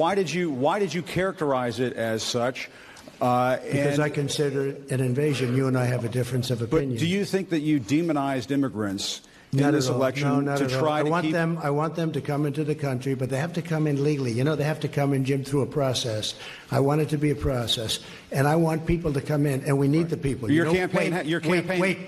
why did you characterize it as such? Because I consider it an invasion. You and I have a difference of opinion. But do you think that you demonized immigrants in Not this at all. election No, not to at all. try I to want keep them. I want them to come into the country, but they have to come in legally. You know, they have to come in, Jim, through a process. I want it to be a process, and I want people to come in, and we need the people. Your You know, campaign. Wait.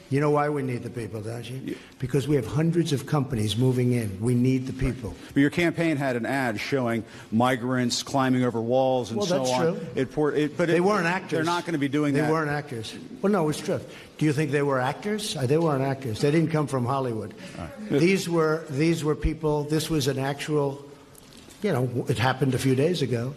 You know why we need the people, don't you? Because we have hundreds of companies moving in. We need the people. But your campaign had an ad showing migrants climbing over walls and so on. Well, that's true. But they weren't actors. They're not going to be doing that. They weren't actors. Well, no, it's true. Do you think they were actors? They weren't actors. They didn't come from Hollywood. Right. These were people. This was an actual. You know, it happened a few days ago.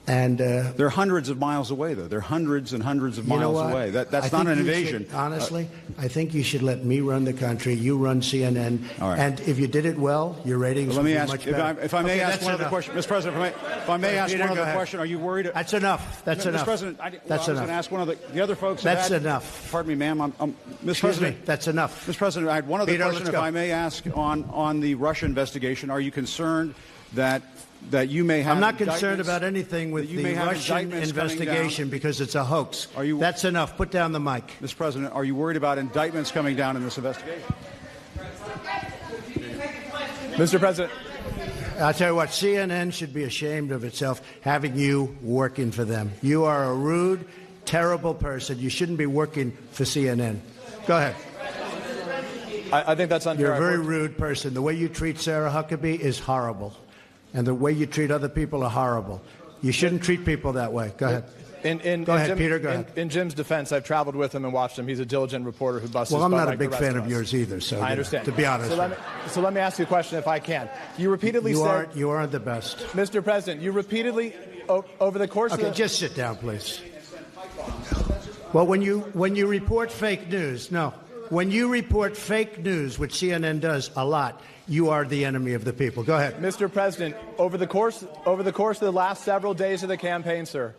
And they're hundreds of miles away, though. They're hundreds and hundreds of miles away. That's not an invasion. Honestly, I think you should let me run the country. You run CNN. All right. And if you did it well, your ratings would be much better. If I may ask one other question, Mr. President. If I may ask one other question, are you worried? That's enough. That's enough. Mr. President, that's enough. I was going to ask one of the other folks. That's enough. Pardon me, ma'am. Mr. President, that's enough. Mr. President, I had one other question. If I may ask on the Russia investigation, are you concerned that you may have? I'm not concerned about anything with the Russian investigation because it's a hoax. That's enough. Put down the mic. Mr. President, are you worried about indictments coming down in this investigation? Mr. President. I'll tell you what, CNN should be ashamed of itself having you working for them. You are a rude, terrible person. You shouldn't be working for CNN. Go ahead. I think that's unfair. You're a very rude person. The way you treat Sarah Huckabee is horrible. And the way you treat other people are horrible. You shouldn't treat people that way. Go ahead. Go ahead, Peter. Go ahead. In Jim's defense, I've traveled with him and watched him. He's a diligent reporter who busts his butt. Well, I'm not like a big fan of yours either. So I understand. To be honest. So let me ask you a question, if I can. You repeatedly said you aren't the best, Mr. President. You repeatedly over the course. Okay, just sit down, please. Well, when you report fake news, when you report fake news, which CNN does a lot, you are the enemy of the people. Go ahead. Mr. President, over the course of the last several days of the campaign, sir,